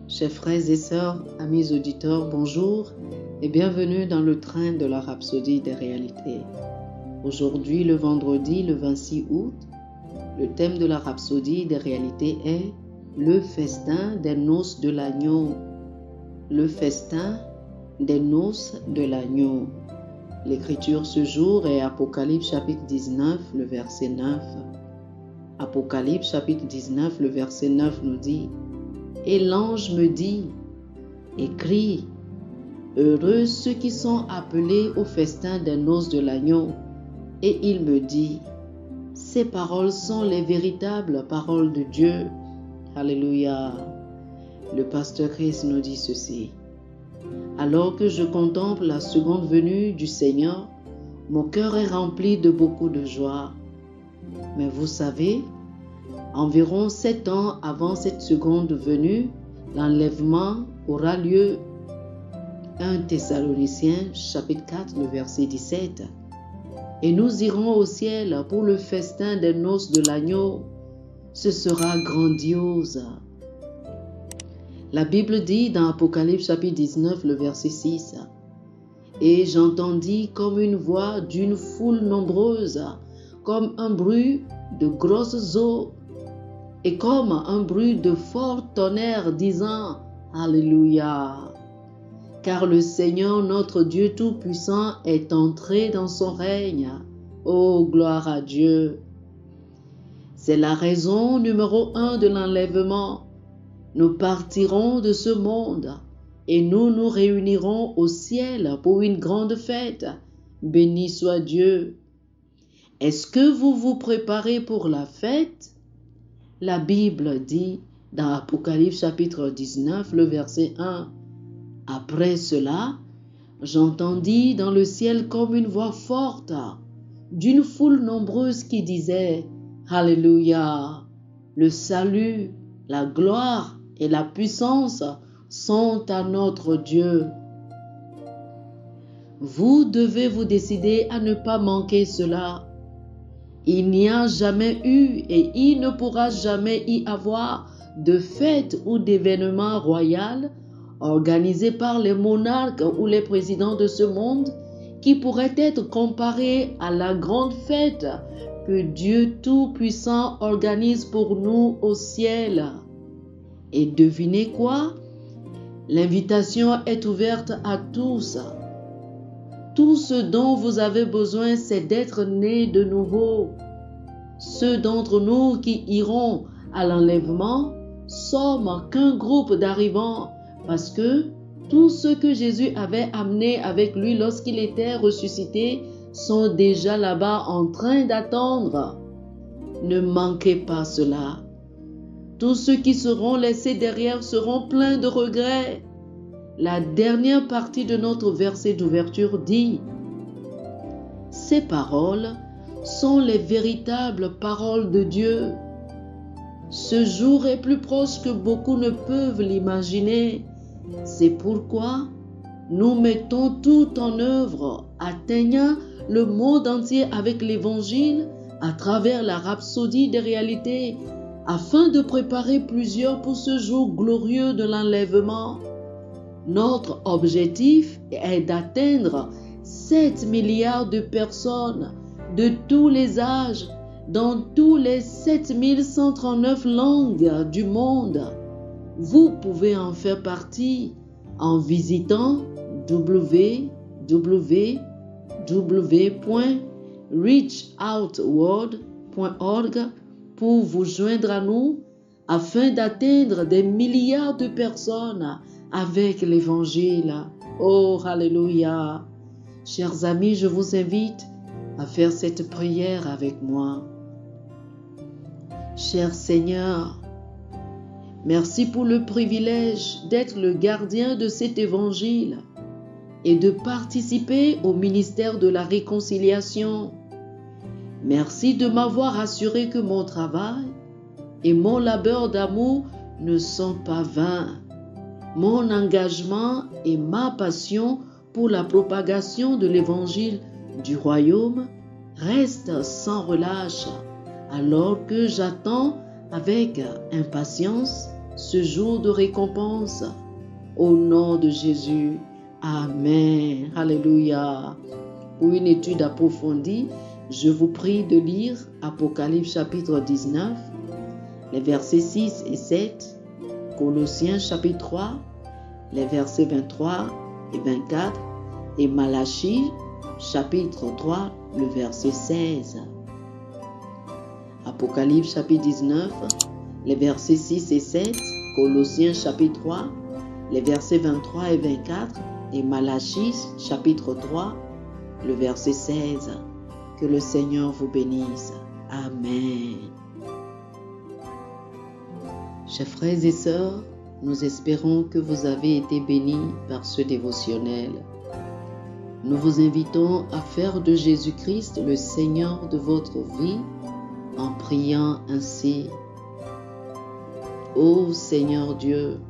Chers frères et sœurs, amis auditeurs, bonjour et bienvenue dans le train de la Rhapsodie des réalités. Aujourd'hui, le vendredi, le 26 août, le thème de la Rhapsodie des réalités est le festin des noces de l'agneau. Le festin des noces de l'agneau. L'écriture ce jour est Apocalypse chapitre 19, le verset 9. Apocalypse chapitre 19, le verset 9 nous dit: Et l'ange me dit, écris, heureux ceux qui sont appelés au festin des noces de l'agneau. Et il me dit, ces paroles sont les véritables paroles de Dieu. Alléluia. Le pasteur Chris nous dit ceci: alors que je contemple la seconde venue du Seigneur, mon cœur est rempli de beaucoup de joie. Mais vous savez, environ 7 ans avant cette seconde venue, l'enlèvement aura lieu. 1 Thessaloniciens chapitre 4, le verset 17. Et nous irons au ciel pour le festin des noces de l'agneau. Ce sera grandiose. La Bible dit dans Apocalypse chapitre 19, le verset 6, et j'entendis comme une voix d'une foule nombreuse, comme un bruit de grosses eaux, et comme un bruit de fort tonnerre, disant Alléluia. Car le Seigneur notre Dieu Tout-Puissant est entré dans son règne. Oh, gloire à Dieu. C'est la raison numéro 1 de l'enlèvement. Nous partirons de ce monde et nous nous réunirons au ciel pour une grande fête. Béni soit Dieu. Est-ce que vous vous préparez pour la fête? La Bible dit dans Apocalypse chapitre 19, le verset 1. Après cela, j'entendis dans le ciel comme une voix forte d'une foule nombreuse qui disait Alléluia. Le salut, la gloire et la puissance sont à notre Dieu. Vous devez vous décider à ne pas manquer cela. Il n'y a jamais eu et il ne pourra jamais y avoir de fête ou d'événement royal organisé par les monarques ou les présidents de ce monde qui pourrait être comparé à la grande fête que Dieu Tout-Puissant organise pour nous au ciel. Et devinez quoi? L'invitation est ouverte à tous. Tout ce dont vous avez besoin, c'est d'être nés de nouveau. Ceux d'entre nous qui iront à l'enlèvement sommes qu'un groupe d'arrivants parce que tous ceux que Jésus avait amenés avec lui lorsqu'il était ressuscité sont déjà là-bas en train d'attendre. Ne manquez pas cela. Tous ceux qui seront laissés derrière seront pleins de regrets. La dernière partie de notre verset d'ouverture dit « Ces paroles sont les véritables paroles de Dieu. » Ce jour est plus proche que beaucoup ne peuvent l'imaginer. C'est pourquoi nous mettons tout en œuvre, atteignant le monde entier avec l'Évangile à travers la rhapsodie des réalités, afin de préparer plusieurs pour ce jour glorieux de l'enlèvement. Notre objectif est d'atteindre 7 milliards de personnes de tous les âges dans tous les 7139 langues du monde. Vous pouvez en faire partie en visitant www.reachoutworld.org pour vous joindre à nous afin d'atteindre des milliards de personnes avec l'Évangile. Oh, alléluia. Chers amis, je vous invite à faire cette prière avec moi. Cher Seigneur, merci pour le privilège d'être le gardien de cet Évangile et de participer au ministère de la réconciliation. Merci de m'avoir assuré que mon travail et mon labeur d'amour ne sont pas vains. Mon engagement et ma passion pour la propagation de l'évangile du royaume restent sans relâche, alors que j'attends avec impatience ce jour de récompense. Au nom de Jésus, Amen. Alléluia. Pour une étude approfondie, je vous prie de lire Apocalypse chapitre 19, les versets 6 et 7, Colossiens chapitre 3, les versets 23 et 24, et Malachie chapitre 3, le verset 16. Apocalypse chapitre 19, les versets 6 et 7, Colossiens chapitre 3, les versets 23 et 24, et Malachie chapitre 3, le verset 16. Que le Seigneur vous bénisse. Amen. Chers frères et sœurs, nous espérons que vous avez été bénis par ce dévotionnel. Nous vous invitons à faire de Jésus-Christ le Seigneur de votre vie en priant ainsi. Ô Seigneur Dieu,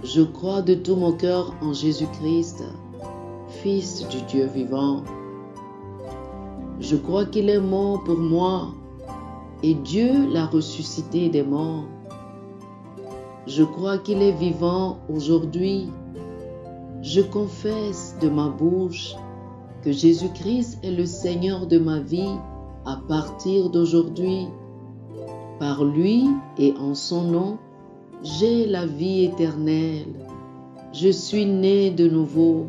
je crois de tout mon cœur en Jésus-Christ, Fils du Dieu vivant. Je crois qu'il est mort pour moi et Dieu l'a ressuscité des morts. Je crois qu'il est vivant aujourd'hui. Je confesse de ma bouche que Jésus-Christ est le Seigneur de ma vie à partir d'aujourd'hui. Par lui et en son nom, j'ai la vie éternelle. Je suis né de nouveau.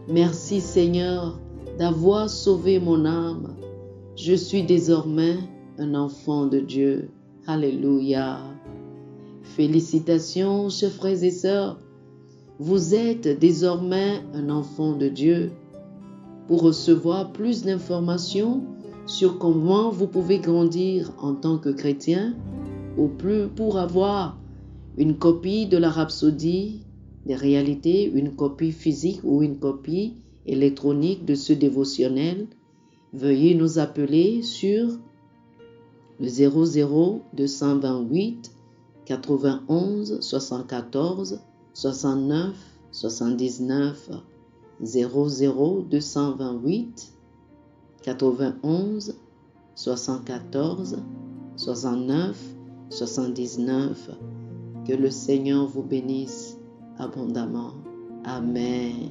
Merci Seigneur d'avoir sauvé mon âme. Je suis désormais un enfant de Dieu. Alléluia. Félicitations, chers frères et sœurs. Vous êtes désormais un enfant de Dieu. Pour recevoir plus d'informations sur comment vous pouvez grandir en tant que chrétien, ou plus pour avoir une copie de la Rhapsodie des réalités, une copie physique ou une copie électronique de ce dévotionnel, veuillez nous appeler sur le 00 228 91 74 69 79 00 228 91 74 69 79. Que le Seigneur vous bénisse abondamment. Amen.